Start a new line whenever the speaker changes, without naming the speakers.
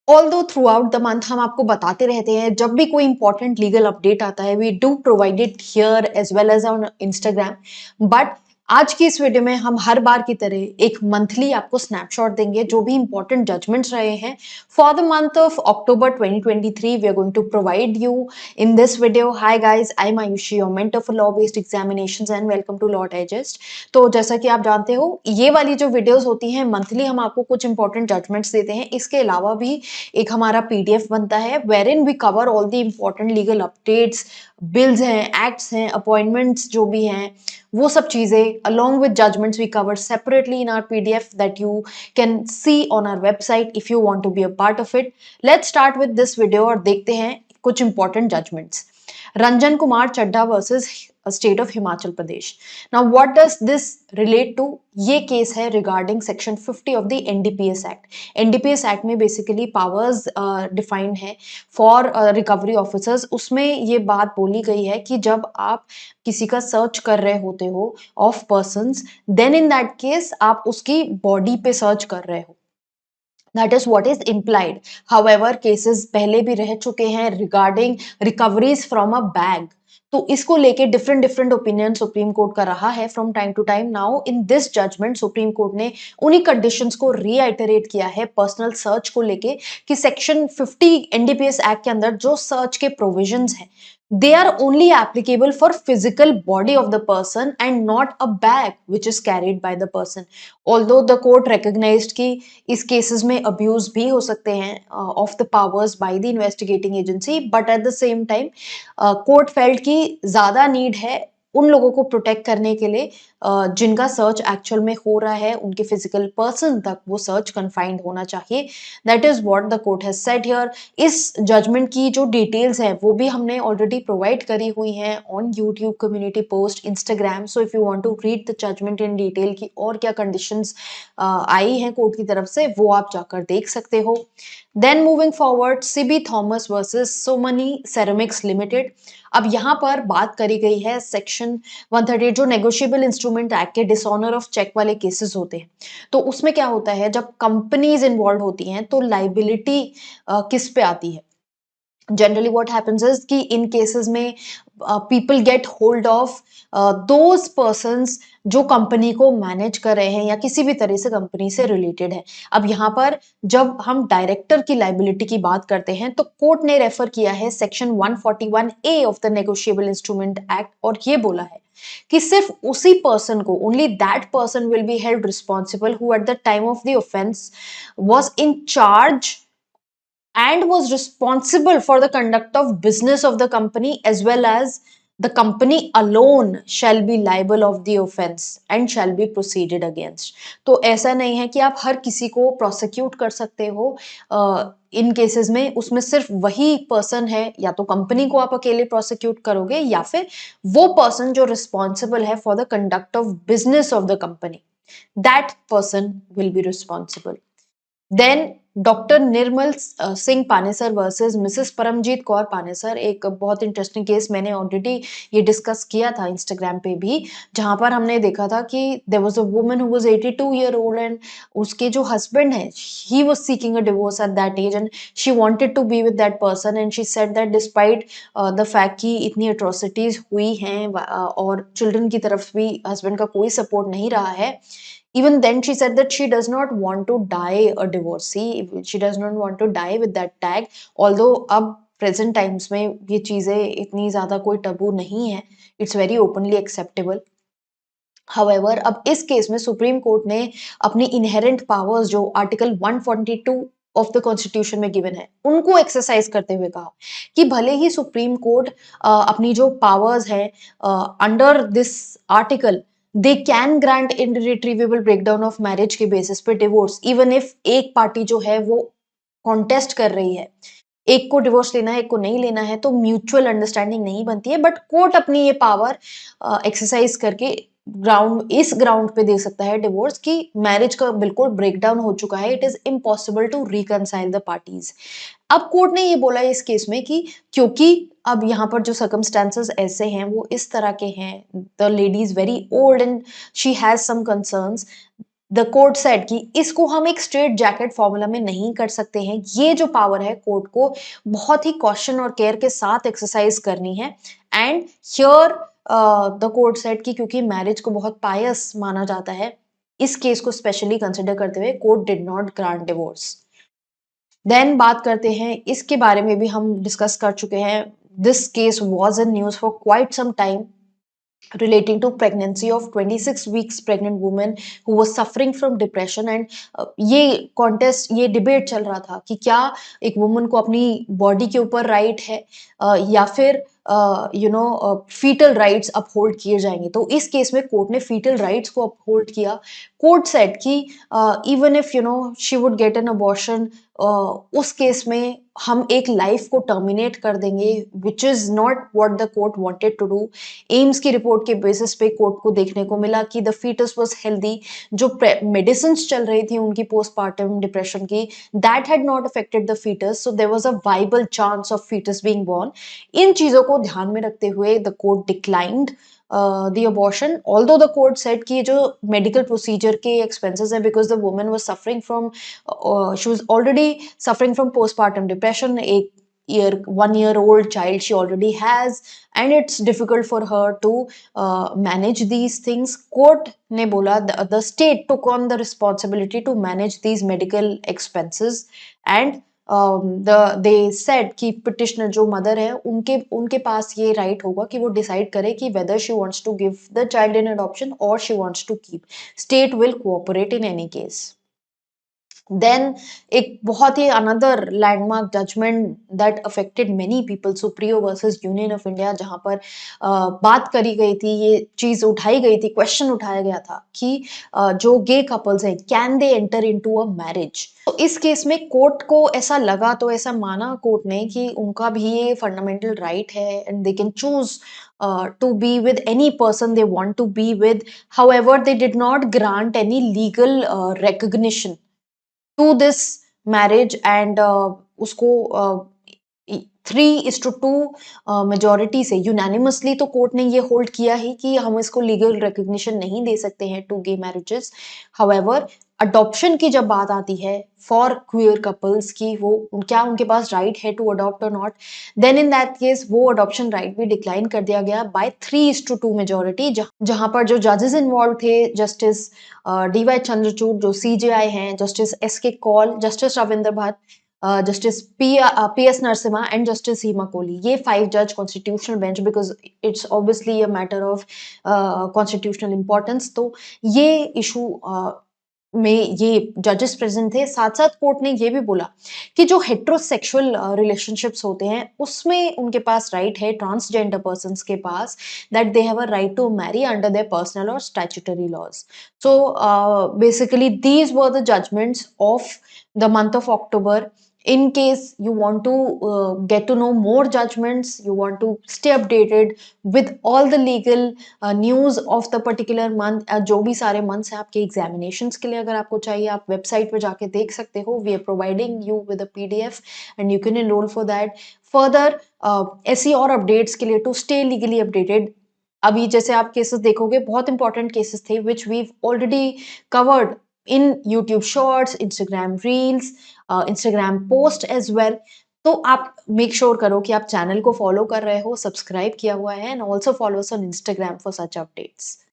Although through out the month हम आपको बताते रहते हैं, जब भी कोई इंपॉर्टेंट लीगल अपडेट आता है we do provide it here as well as on Instagram. But आज की इस वीडियो में हम हर बार की तरह एक मंथली आपको स्नैपशॉट देंगे जो भी इंपॉर्टेंट जजमेंट्स रहे हैं for the month of October 2023। We are going to provide you in this video. Hi guys, I am Ayushi, your mentor for law based examinations and welcome to law digest. तो जैसा कि आप जानते हो, ये वाली जो वीडियोस होती हैं मंथली हम आपको कुछ इंपॉर्टेंट जजमेंट्स देते हैं। इसके अलावा भी एक हमारा पीडीएफ बनता है wherein we cover all the important legal updates, bills हैं, एक्ट्स हैं, अपॉइंटमेंट्स जो भी हैं, वो सब चीजें along with judgments we cover separately in our PDF that you can see on our website if you want to be a part of it. Let's start with this video और देखते हैं कुछ important judgments. Ranjan Kumar Chadha versus state of Himachal Pradesh. Now what does this relate to? ये case है regarding section 50 of the NDPS act. NDPS act में basically powers defined है for recovery officers. उसमें ये बात बोली गई है कि जब आप किसी का सर्च कर रहे होते हो of persons, then in that case आप उसकी बॉडी पे सर्च कर रहे हो। That is what is implied. However, cases पहले भी रह चुके हैं regarding recoveries from a bag. तो इसको लेके different different opinion Supreme Court का रहा है from time to time. Now in this judgment Supreme Court ने उन्हीं कंडीशंस को रीआइटरेट किया है पर्सनल सर्च को लेके कि सेक्शन 50 एनडीपीएस एक्ट के अंदर जो सर्च के प्रोविजंस हैं they are only applicable for physical body of the person and not a bag which is carried by the person. Although the court recognized कि इस केसेस में अब्यूज भी हो सकते हैं of the powers by the investigating agency, but at the same time court felt की ज्यादा need है उन लोगों को प्रोटेक्ट करने के लिए जिनका सर्च एक्चुअल में हो रहा है, उनके फिजिकल पर्सन तक वो सर्च कन्फाइंड होना चाहिए। That is what the court has said here. इस जजमेंट की जो डिटेल्स है वो भी हमने ऑलरेडी प्रोवाइड करी हुई हैं on YouTube community post, Instagram. So if you want to read the judgment in detail की और क्या कंडीशंस आई हैं कोर्ट की तरफ से, वो आप जाकर देख सकते हो। Then moving forward, CB Thomas versus Somani ceramics limited. अब यहाँ पर बात करी गई है सेक्शन 138 जो नेगोशिएबल इंस्ट्रूमेंट एक्ट के डिसऑनर ऑफ चेक वाले केसेस होते हैं। तो उसमें क्या होता है, जब कंपनीज इन्वॉल्व होती हैं तो लाइबिलिटी किस पे आती है? जनरली व्हाट हैपेंस इज कि इन केसेस में people get hold of those persons जो कंपनी को मैनेज कर रहे हैं या किसी भी तरह से कंपनी से रिलेटेड है। अब यहाँ पर जब हम डायरेक्टर की लाइबिलिटी की बात करते हैं तो कोर्ट ने रेफर किया है section 141A of the negotiable instrument act और ये बोला है कि सिर्फ उसी पर्सन को, only that person will be held responsible who at the time of the offence was in charge and was responsible for the conduct of business of the company as well as the company alone shall be liable of the offense and shall be proceeded against। तो ऐसा नहीं है कि आप हर किसी को prosecute कर सकते हो इन केसेस में, उसमें सिर्फ वही पर्सन है, या तो कंपनी को आप अकेले प्रोसिक्यूट करोगे या फिर वो पर्सन जो रिस्पॉन्सिबल है for the conduct of business of the company, that person will be responsible. Then doctor Nirmal Singh Panesar versus Mrs Paramjit Kaur Panesar, एक बहुत इंटरेस्टिंग केस मैंने ऑलरेडी ये डिस्कस किया था इंस्टाग्राम पे भी, जहां पर हमने देखा था कि there was a woman who was 82 year old and उसके जो हस्बैंड है ही was seeking a divorce at that age and she wanted to be with that person and she said that despite the fact कि इतनी atrocities हुई हैं और children की तरफ भी हस्बैंड का कोई सपोर्ट नहीं रहा है, even then she said that she does not want to die a divorcee, she does not want to die with that tag, although अब प्रेजेंट टाइम्स में ये चीजें इतनी ज्यादा कोई टबू नहीं है, it's very openly acceptable. However अब इस केस में सुप्रीम कोर्ट ने अपनी इनहेरेंट पावर्स जो आर्टिकल 142 ऑफ द कॉन्स्टिट्यूशन में गिवन है उनको एक्सरसाइज करते हुए कहा कि भले ही सुप्रीम कोर्ट अपनी जो पावर्स है under this article they can grant irretrievable breakdown of marriage के बेसिस पे डिवोर्स, इवन इफ एक पार्टी जो है वो कॉन्टेस्ट कर रही है, एक को डिवोर्स लेना है एक को नहीं लेना है, तो म्यूचुअल अंडरस्टैंडिंग नहीं बनती है, बट कोर्ट अपनी ये पावर एक्सरसाइज करके इस ग्राउंड पे दे सकता है डिवोर्स कि मैरिज का बिल्कुल ब्रेकडाउन हो चुका है, it is impossible to reconcile the parties. अब कोर्ट ने ये बोला इस केस में कि क्योंकि अब यहाँ पर जो सर्कमस्टेंसेस ऐसे हैं वो इस तरह के हैं, the lady is very old and she has some concerns, the court said कि इसको हम एक स्ट्रेट जैकेट फॉर्मूला में नहीं कर सकते हैं। ये जो पावर है कोर्ट को बहुत ही कॉशन और केयर के साथ एक्सरसाइज करनी है। And here the court said कि क्योंकि मैरिज को बहुत पायस माना जाता है, इस केस को स्पेशली कंसिडर करते हुए court did not grant divorce. Then बात करते हैं, इसके बारे में भी हम डिस्कस कर चुके हैं। This case was in news for quite some time relating to pregnancy of 26 weeks pregnant woman who was suffering from depression and ये कॉन्टेस्ट, ये डिबेट चल रहा था कि क्या एक वुमन को अपनी बॉडी के ऊपर राइट है या फिर फीटल राइट्स अपहोल्ड किए जाएंगे। तो इस केस में कोर्ट ने फीटल राइट्स को अपहोल्ड किया। कोर्ट सेड कि even if she would get an abortion, उस केस में हम एक लाइफ को टर्मिनेट कर देंगे, which is not what the court wanted to do. AIIMS की रिपोर्ट के बेसिस पे कोर्ट को देखने को मिला कि द फीटस वाज हेल्दी। जो मेडिसिन चल रही थी उनकी पोस्टपार्टम डिप्रेशन की, that had not affected the foetus, so there was a viable chance of foetus being born. इन चीजों को ध्यान में रखते हुए the court declined the abortion, although the court said कि जो medical procedure के expenses है, because the woman was suffering from she was already suffering from postpartum depression, एक 1 year old child she already has, and it's difficult for her to manage these things. Court ने बोला the state took on the responsibility to manage these medical expenses, and they said कि petitioner जो mother है उनके उनके पास ये right होगा कि वो डिसाइड करे कि whether she wants to give the child in adoption और she wants to keep. State will cooperate in any case. Then एक बहुत ही another landmark judgment that affected many people, Supriyo versus Union of India, जहां पर बात करी गई थी, ये चीज उठाई गई थी, क्वेश्चन उठाया गया था कि जो गे कपल्स हैं can they enter into a marriage. तो इस केस में कोर्ट को ऐसा लगा, तो ऐसा माना कोर्ट ने कि उनका भी ये फंडामेंटल राइट है and they can choose to be with any person they want to be with. However, they did not grant any legal recognition to this marriage and उसको 3:2 मेजोरिटी से यूनानिमसली तो court ने ये hold किया ही कि हम इसको लीगल रिकग्निशन नहीं दे सकते हैं to gay marriages. However, adoption की जब बात आती है फॉर क्वियर कपल्स की वो क्या उनके पास राइट है टू अडॉप्ट और not, then in that case वो अडॉप्शन राइट भी डिक्लाइन कर दिया गया बाय 3:2 मेजोरिटी, जहां पर जो जजेस इन्वॉल्व थे, जस्टिस डी वाई चंद्रचूड़ जो सीजेआई हैं, justice S K Kaul, justice Ravindra Bhat, justice P S Narasimha and justice Seema Kohli, ये 5 जज constitutional bench, because it's obviously a matter of constitutional importance. तो ये इशू में ये जजेस प्रेजेंट थे। साथ साथ कोर्ट ने ये भी बोला कि जो हेट्रोसेक्सुअल रिलेशनशिप्स होते हैं उसमें उनके पास राइट है, ट्रांसजेंडर पर्सन्स के पास, that they have a right to marry under their personal और statutory laws. So basically these were the judgments of the month of October. In case you want to get to know more judgments, you want to stay updated with all the legal news of the particular month, जो भी सारे months हैं आपके examinations के लिए, अगर आपको चाहिए आप website पे जाके देख सकते हो। We are providing you with a PDF and you can enroll for that. Further ऐसी और updates के लिए to stay legally updated, अभी जैसे आप केसेस देखोगे बहुत इंपॉर्टेंट केसेस थे which we already covered in YouTube shorts, Instagram reels, Instagram post as well. तो आप मेक श्योर करो कि आप चैनल को फॉलो कर रहे हो, सब्सक्राइब किया हुआ है, and also follow us on Instagram for such updates.